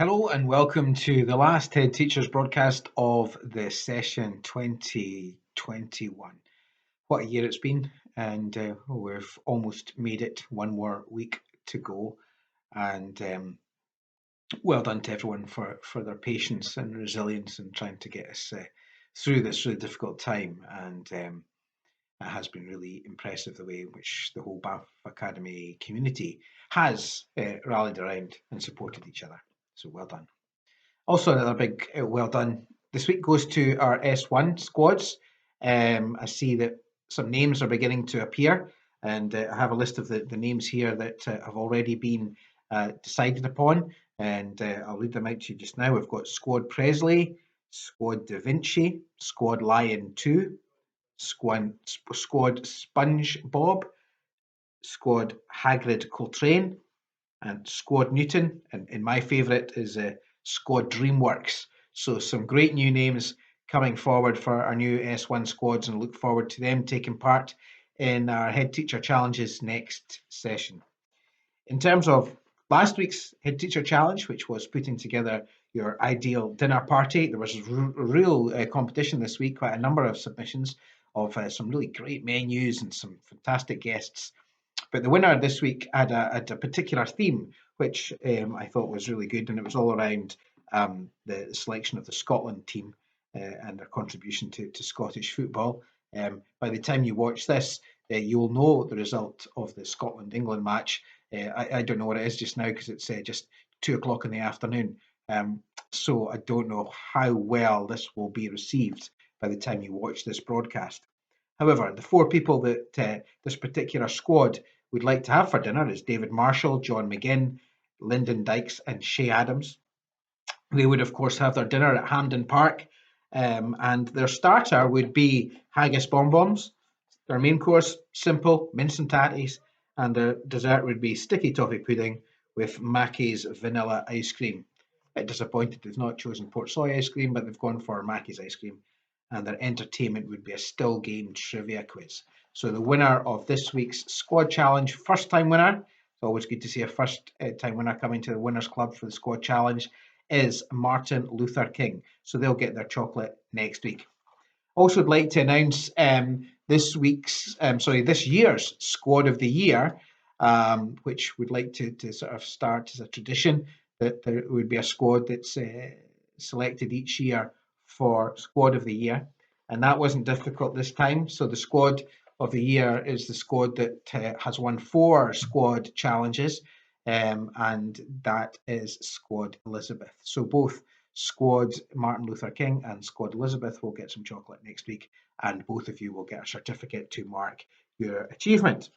Hello and welcome to the last Head Teachers broadcast of the session 2021. What a year it's been, and we've almost made it. One more week to go, and well done to everyone for their patience and resilience in trying to get us through this really difficult time. And it has been really impressive the way in which the whole Banff Academy community has rallied around and supported each other. So well done. Also, another big well done this week goes to our S1 squads. I see that some names are beginning to appear, and I have a list of the names here that have already been decided upon, and I'll read them out to you just now. We've got Squad Presley, Squad Da Vinci, Squad Lion 2, Squad Sponge Bob, Squad Hagrid Coltrane, and Squad Newton, and my favourite is Squad Dreamworks. So some great new names coming forward for our new S1 squads, and look forward to them taking part in our Head Teacher Challenges next session. In terms of last week's Head Teacher Challenge, which was putting together your ideal dinner party, there was real competition this week, quite a number of submissions of some really great menus and some fantastic guests. But the winner this week had a particular theme, which I thought was really good, and it was all around the selection of the Scotland team and their contribution to Scottish football. By the time you watch this, you will know the result of the Scotland-England match. I don't know what it is just now because it's just 2 o'clock in the afternoon. So I don't know how well this will be received by the time you watch this broadcast. However, the four people that this particular squad would like to have for dinner is David Marshall, John McGinn, Lyndon Dykes, and Shay Adams. They would, of course, have their dinner at Hampden Park, and their starter would be haggis bonbons. Their main course, simple, mince and tatties, and their dessert would be sticky toffee pudding with Mackey's vanilla ice cream. A bit disappointed they've not chosen port soy ice cream, but they've gone for Mackey's ice cream. And their entertainment would be a still game trivia quiz. So the winner of this week's squad challenge, first time winner, it's always good to see a first time winner coming to the winners club for the squad challenge, is Martin Luther King. So they'll get their chocolate next week. Also, I'd like to announce this year's Squad of the Year, which would like to sort of start as a tradition that there would be a squad that's selected each year for Squad of the Year. And that wasn't difficult this time. So the Squad of the Year is the squad that has won 4 squad challenges, and that is Squad Elizabeth. So both Squad Martin Luther King and Squad Elizabeth will get some chocolate next week, and both of you will get a certificate to mark your achievement.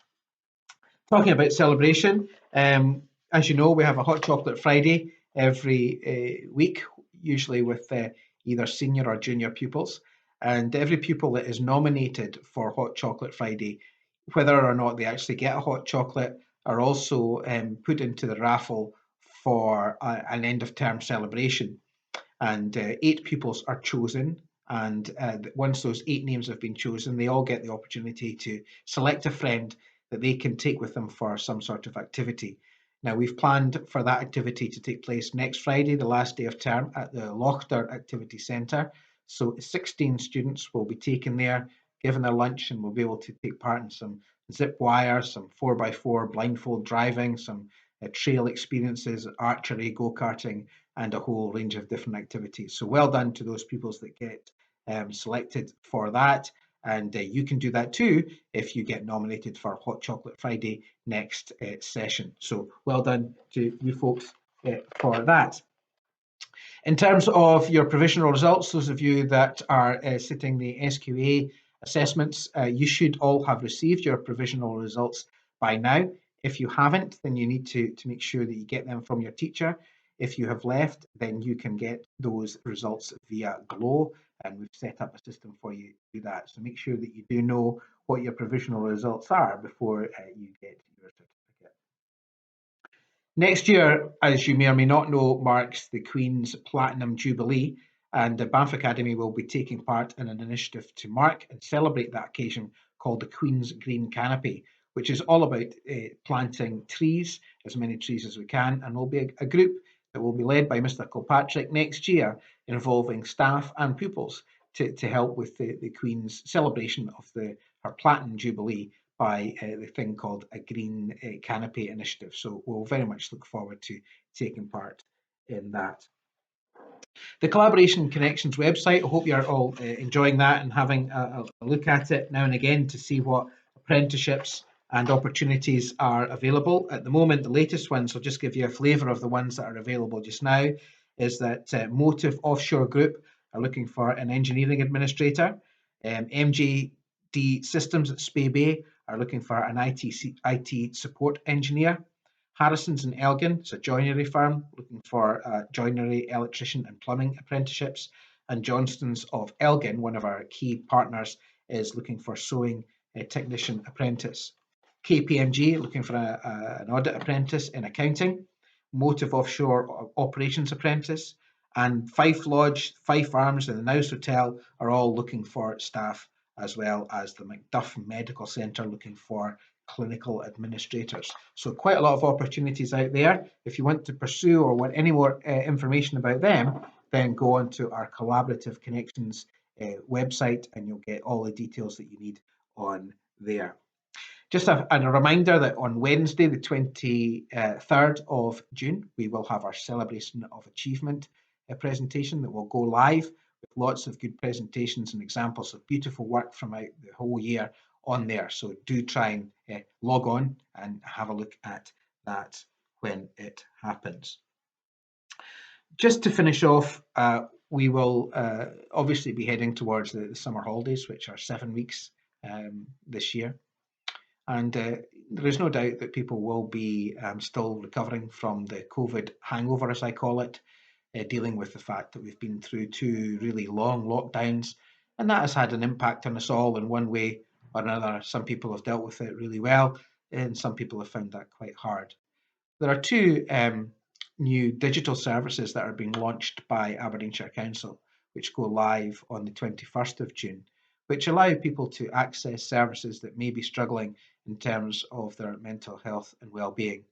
Talking about celebration, as you know, we have a Hot Chocolate Friday every week, usually with either senior or junior pupils. And every pupil that is nominated for Hot Chocolate Friday, whether or not they actually get a hot chocolate, are also put into the raffle for an end of term celebration. And 8 pupils are chosen. And once those 8 names have been chosen, they all get the opportunity to select a friend that they can take with them for some sort of activity. Now, we've planned for that activity to take place next Friday, the last day of term, at the Lochter Activity Centre. So 16 students will be taken there, given their lunch, and will be able to take part in some zip wire, some 4x4 blindfold driving, some trail experiences, archery, go-karting, and a whole range of different activities. So well done to those pupils that get selected for that. And you can do that too if you get nominated for Hot Chocolate Friday next session. So well done to you folks for that. In terms of your provisional results, those of you that are sitting the SQA assessments, you should all have received your provisional results by now. If you haven't, then you need to make sure that you get them from your teacher. If you have left, then you can get those results via Glow, and we've set up a system for you to do that. So make sure that you do know what your provisional results are before you get your certificate. Next year, as you may or may not know, marks the Queen's Platinum Jubilee, and the Banff Academy will be taking part in an initiative to mark and celebrate that occasion called the Queen's Green Canopy, which is all about planting trees, as many trees as we can, and we'll be a group that will be led by Mr. Kilpatrick next year, involving staff and pupils to help with the Queen's celebration of her Platinum Jubilee by the thing called a Green Canopy initiative. So we'll very much look forward to taking part in that. The Collaboration Connections website, I hope you're all enjoying that and having a look at it now and again to see what apprenticeships and opportunities are available. At the moment, the latest ones, I'll just give you a flavour of the ones that are available just now, is that Motive Offshore Group are looking for an engineering administrator. MJD Systems at Spey Bay are looking for an IT support engineer. Harrison's in Elgin, it's a joinery firm looking for joinery, electrician and plumbing apprenticeships. And Johnston's of Elgin, one of our key partners, is looking for sewing technician apprentice. KPMG looking for an audit apprentice in accounting. Motive Offshore operations apprentice. And Fife Lodge, Fife Arms and the Nouse Hotel are all looking for staff, as well as the Macduff Medical Centre looking for clinical administrators. So quite a lot of opportunities out there. If you want to pursue or want any more information about them, then go on to our Collaborative Connections website and you'll get all the details that you need on there. Just a reminder that on Wednesday, the 23rd of June, we will have our Celebration of Achievement presentation that will go live with lots of good presentations and examples of beautiful work from out the whole year on there. So do try and log on and have a look at that when it happens. Just to finish off, we will obviously be heading towards the summer holidays, which are 7 weeks this year. And there is no doubt that people will be still recovering from the COVID hangover, as I call it, dealing with the fact that we've been through 2 really long lockdowns, and that has had an impact on us all in one way or another. Some people have dealt with it really well, and some people have found that quite hard. There are 2 new digital services that are being launched by Aberdeenshire Council, which go live on the 21st of June, which allow people to access services that may be struggling in terms of their mental health and well-being.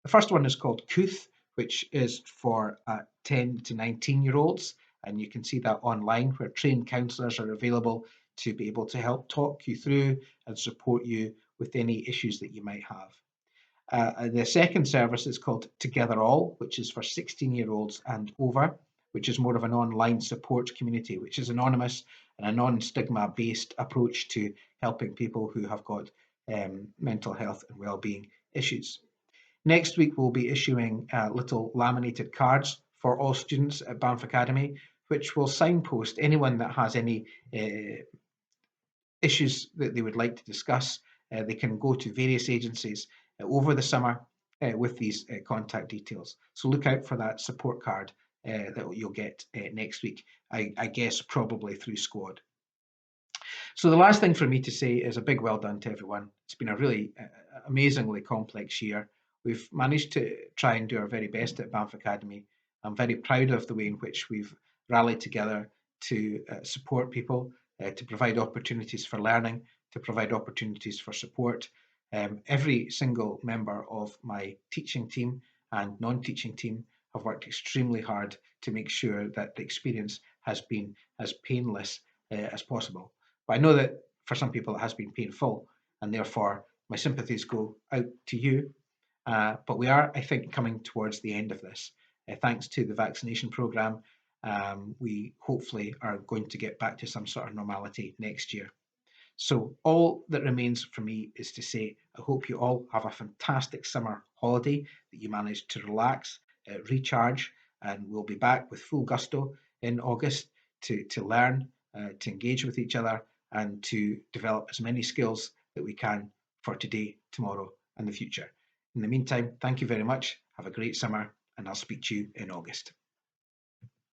The first one is called Couth, which is for 10 to 19-year-olds, and you can see that online, where trained counsellors are available to be able to help talk you through and support you with any issues that you might have. The second service is called Together All, which is for 16-year-olds and over, which is more of an online support community, which is anonymous and a non-stigma based approach to helping people who have got mental health and well-being issues. Next week, we'll be issuing little laminated cards for all students at Banff Academy, which will signpost anyone that has any issues that they would like to discuss. They can go to various agencies over the summer with these contact details. So look out for that support card that you'll get next week, I guess probably through Squad. So the last thing for me to say is a big well done to everyone. It's been a really amazingly complex year. We've managed to try and do our very best at Banff Academy. I'm very proud of the way in which we've rallied together to support people, to provide opportunities for learning, to provide opportunities for support. Every single member of my teaching team and non-teaching team have worked extremely hard to make sure that the experience has been as painless as possible. But I know that for some people it has been painful, and therefore my sympathies go out to you. But we are, I think, coming towards the end of this. Thanks to the vaccination programme, we hopefully are going to get back to some sort of normality next year. So all that remains for me is to say, I hope you all have a fantastic summer holiday, that you manage to relax, recharge, and we'll be back with full gusto in August to learn, to engage with each other, and to develop as many skills that we can for today, tomorrow, and the future. In the meantime, thank you very much. Have a great summer, and I'll speak to you in August.